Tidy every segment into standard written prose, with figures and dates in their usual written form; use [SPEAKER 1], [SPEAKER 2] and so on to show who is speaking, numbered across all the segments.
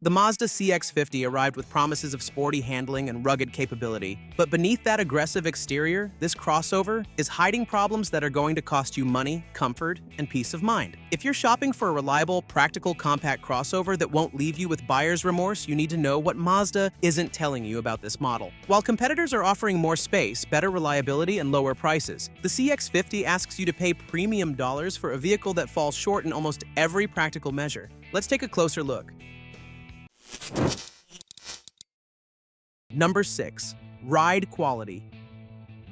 [SPEAKER 1] The Mazda CX-50 arrived with promises of sporty handling and rugged capability, but beneath that aggressive exterior, this crossover is hiding problems that are going to cost you money, comfort, and peace of mind. If you're shopping for a reliable, practical, compact crossover that won't leave you with buyer's remorse, you need to know what Mazda isn't telling you about this model. While competitors are offering more space, better reliability, and lower prices, the CX-50 asks you to pay premium dollars for a vehicle that falls short in almost every practical measure. Let's take a closer look. Number 6. Ride quality.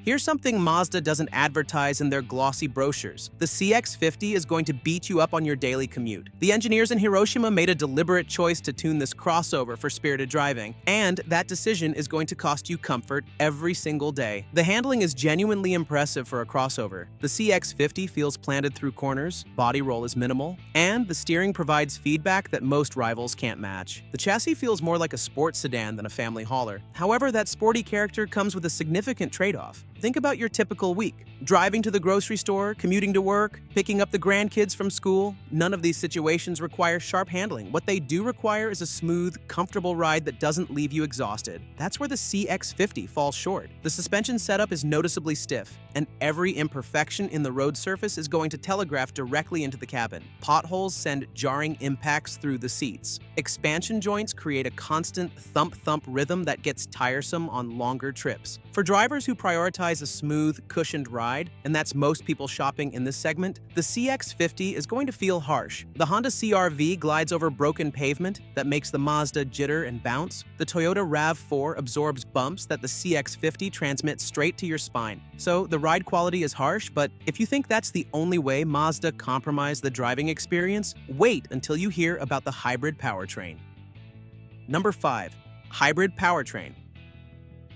[SPEAKER 1] Here's something Mazda doesn't advertise in their glossy brochures. The CX-50 is going to beat you up on your daily commute. The engineers in Hiroshima made a deliberate choice to tune this crossover for spirited driving, and that decision is going to cost you comfort every single day. The handling is genuinely impressive for a crossover. The CX-50 feels planted through corners, body roll is minimal, and the steering provides feedback that most rivals can't match. The chassis feels more like a sports sedan than a family hauler. However, that sporty character comes with a significant trade-off. Think about your typical week. Driving to the grocery store, commuting to work, picking up the grandkids from school. None of these situations require sharp handling. What they do require is a smooth, comfortable ride that doesn't leave you exhausted. That's where the CX-50 falls short. The suspension setup is noticeably stiff, and every imperfection in the road surface is going to telegraph directly into the cabin. Potholes send jarring impacts through the seats. Expansion joints create a constant thump-thump rhythm that gets tiresome on longer trips. For drivers who prioritize a smooth, cushioned ride, and that's most people shopping in this segment, the CX-50 is going to feel harsh. The Honda CR-V glides over broken pavement that makes the Mazda jitter and bounce. The Toyota RAV4 absorbs bumps that the CX-50 transmits straight to your spine. So the ride quality is harsh, but if you think that's the only way Mazda compromised the driving experience, wait until you hear about the hybrid powertrain. Number 5. Hybrid powertrain.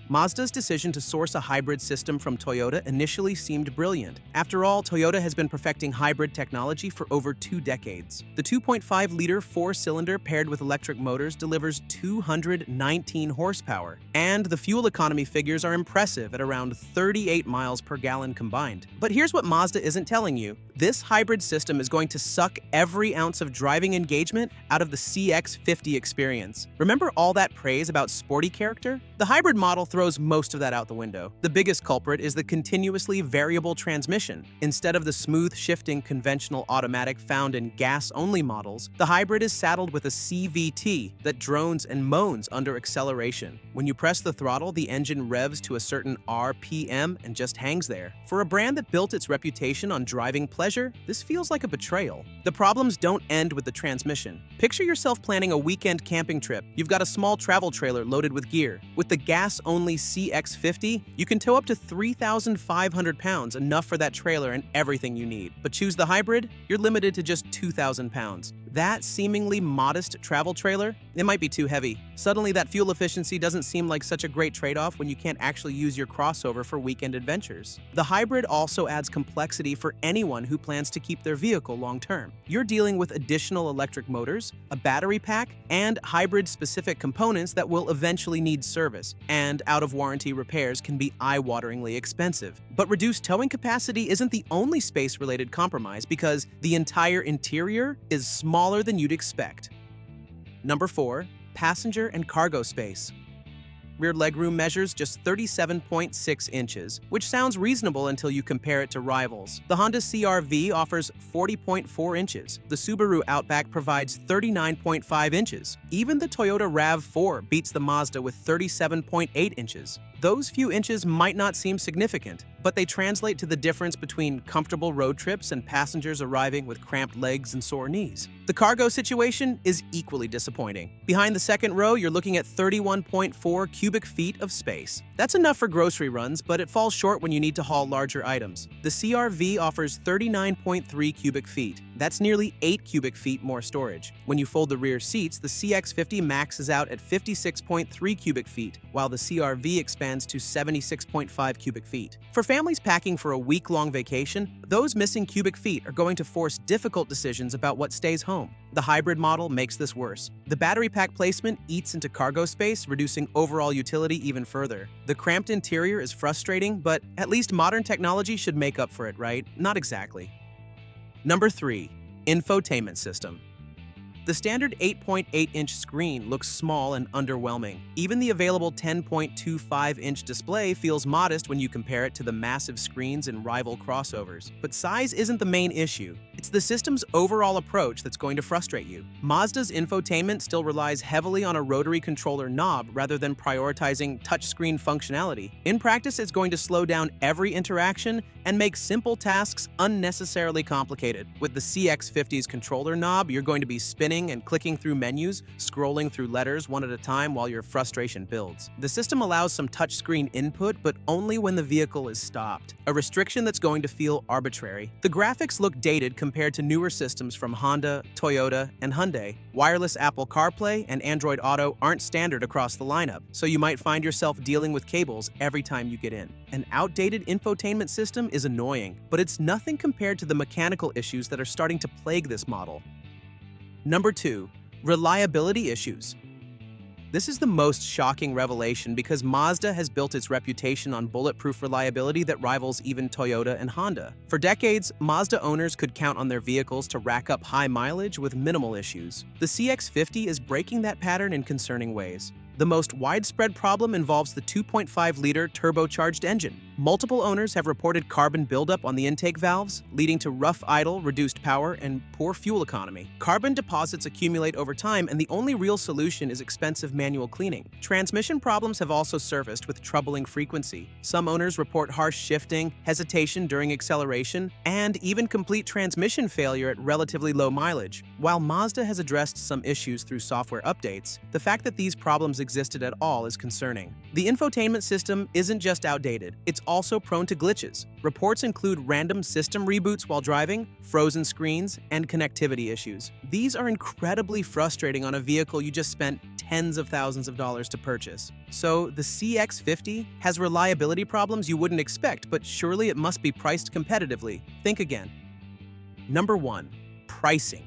[SPEAKER 1] Mazda's decision to source a hybrid system from Toyota initially seemed brilliant. After all, Toyota has been perfecting hybrid technology for over 2 decades. The 2.5-liter 4-cylinder paired with electric motors delivers 219 horsepower, and the fuel economy figures are impressive at around 38 miles per gallon combined. But here's what Mazda isn't telling you. This hybrid system is going to suck every ounce of driving engagement out of the CX-50 experience. Remember all that praise about sporty character? The hybrid model throws most of that out the window. The biggest culprit is the continuously variable transmission. Instead of the smooth shifting conventional automatic found in gas-only models, the hybrid is saddled with a CVT that drones and moans under acceleration. When you press the throttle, the engine revs to a certain RPM and just hangs there. For a brand that built its reputation on driving pleasure, this feels like a betrayal. The problems don't end with the transmission. Picture yourself planning a weekend camping trip. You've got a small travel trailer loaded with gear. With the gas-only CX-50, you can tow up to 3,500 pounds, enough for that trailer and everything you need. But choose the hybrid, you're limited to just 2,000 pounds. That seemingly modest travel trailer, it might be too heavy. Suddenly, that fuel efficiency doesn't seem like such a great trade-off when you can't actually use your crossover for weekend adventures. The hybrid also adds complexity for anyone who plans to keep their vehicle long-term. You're dealing with additional electric motors, a battery pack, and hybrid-specific components that will eventually need service, and out-of-warranty repairs can be eye-wateringly expensive. But reduced towing capacity isn't the only space-related compromise, because the entire interior is smaller than you'd expect. Number 4. Passenger and cargo space. Rear legroom measures just 37.6 inches, which sounds reasonable until you compare it to rivals. The Honda CR-V offers 40.4 inches. The Subaru Outback provides 39.5 inches. Even the Toyota RAV4 beats the Mazda with 37.8 inches. Those few inches might not seem significant, but they translate to the difference between comfortable road trips and passengers arriving with cramped legs and sore knees. The cargo situation is equally disappointing. Behind the second row, you're looking at 31.4 cubic feet of space. That's enough for grocery runs, but it falls short when you need to haul larger items. The CR-V offers 39.3 cubic feet. That's nearly 8 cubic feet more storage. When you fold the rear seats, the CX-50 maxes out at 56.3 cubic feet, while the CR-V expands to 76.5 cubic feet. For families packing for a week-long vacation, those missing cubic feet are going to force difficult decisions about what stays home. The hybrid model makes this worse. The battery pack placement eats into cargo space, reducing overall utility even further. The cramped interior is frustrating, but at least modern technology should make up for it, right? Not exactly. Number 3. Infotainment system. The The standard 8.8-inch screen looks small and underwhelming. Even the available 10.25-inch display feels modest when you compare it to the massive screens in rival crossovers. But size isn't the main issue. It's the system's overall approach that's going to frustrate you. Mazda's infotainment still relies heavily on a rotary controller knob rather than prioritizing touchscreen functionality. In practice, it's going to slow down every interaction and make simple tasks unnecessarily complicated. With the CX-50's controller knob, you're going to be spinning and clicking through menus, scrolling through letters one at a time while your frustration builds. The system allows some touchscreen input, but only when the vehicle is stopped, a restriction that's going to feel arbitrary. The graphics look dated compared to newer systems from Honda, Toyota, and Hyundai. Wireless Apple CarPlay and Android Auto aren't standard across the lineup, so you might find yourself dealing with cables every time you get in. An outdated infotainment system is annoying, but it's nothing compared to the mechanical issues that are starting to plague this model. Number 2. Reliability issues. This is the most shocking revelation because Mazda has built its reputation on bulletproof reliability that rivals even Toyota and Honda. For decades, Mazda owners could count on their vehicles to rack up high mileage with minimal issues. The CX-50 is breaking that pattern in concerning ways. The most widespread problem involves the 2.5-liter turbocharged engine. Multiple owners have reported carbon buildup on the intake valves, leading to rough idle, reduced power, and poor fuel economy. Carbon deposits accumulate over time, and the only real solution is expensive manual cleaning. Transmission problems have also surfaced with troubling frequency. Some owners report harsh shifting, hesitation during acceleration, and even complete transmission failure at relatively low mileage. While Mazda has addressed some issues through software updates, the fact that these problems existed at all is concerning. The infotainment system isn't just outdated, it's also prone to glitches. Reports include random system reboots while driving, frozen screens, and connectivity issues. These are incredibly frustrating on a vehicle you just spent tens of thousands of dollars to purchase. So the CX-50 has reliability problems you wouldn't expect, but surely it must be priced competitively. Think again. Number 1. Pricing.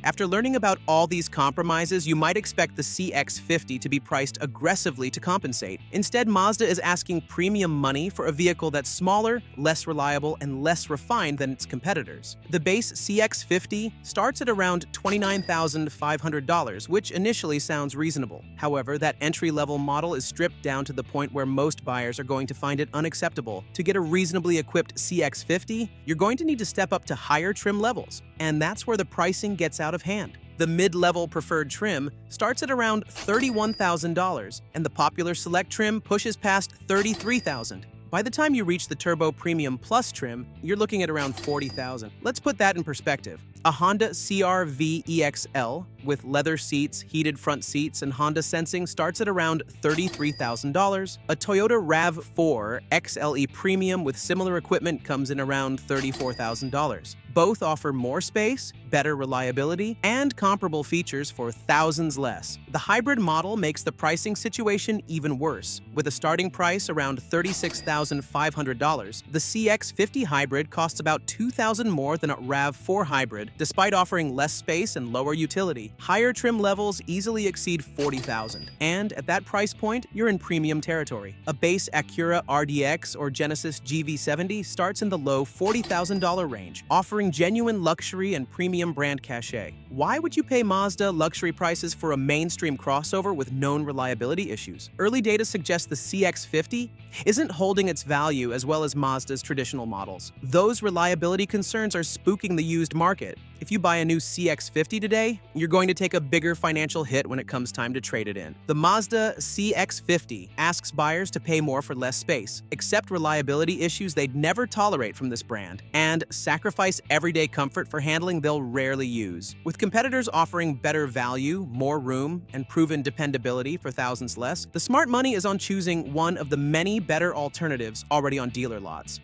[SPEAKER 1] After learning about all these compromises, you might expect the CX-50 to be priced aggressively to compensate. Instead, Mazda is asking premium money for a vehicle that's smaller, less reliable, and less refined than its competitors. The base CX-50 starts at around $29,500, which initially sounds reasonable. However, that entry-level model is stripped down to the point where most buyers are going to find it unacceptable. To get a reasonably equipped CX-50, you're going to need to step up to higher trim levels, and that's where the pricing gets out of hand. The mid-level preferred trim starts at around $31,000, and the popular Select trim pushes past $33,000. By the time you reach the Turbo Premium Plus trim, you're looking at around $40,000. Let's put that in perspective. A Honda CR-V EXL with leather seats, heated front seats, and Honda sensing starts at around $33,000. A Toyota RAV4 XLE Premium with similar equipment comes in around $34,000. Both offer more space, better reliability, and comparable features for thousands less. The hybrid model makes the pricing situation even worse. With a starting price around $36,500, the CX-50 hybrid costs about $2,000 more than a RAV4 hybrid, despite offering less space and lower utility. Higher trim levels easily exceed $40,000, and at that price point, you're in premium territory. A base Acura RDX or Genesis GV70 starts in the low $40,000 range, offering genuine luxury and premium brand cachet. Why would you pay Mazda luxury prices for a mainstream crossover with known reliability issues? Early data suggests the CX-50 isn't holding its value as well as Mazda's traditional models. Those reliability concerns are spooking the used market. If you buy a new CX-50 today, you're going to take a bigger financial hit when it comes time to trade it in. The Mazda CX-50 asks buyers to pay more for less space, accept reliability issues they'd never tolerate from this brand, and sacrifice everyday comfort for handling they'll rarely use. With competitors offering better value, more room, and proven dependability for thousands less, the smart money is on choosing one of the many better alternatives already on dealer lots.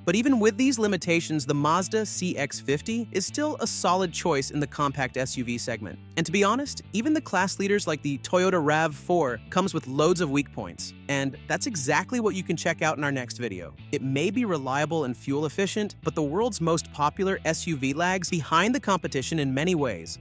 [SPEAKER 1] But even with these limitations, the Mazda CX-50 is still a solid choice in the compact SUV segment. And to be honest, even the class leaders like the Toyota RAV4 comes with loads of weak points. And that's exactly what you can check out in our next video. It may be reliable and fuel efficient, but the world's most popular SUV lags behind the competition in many ways.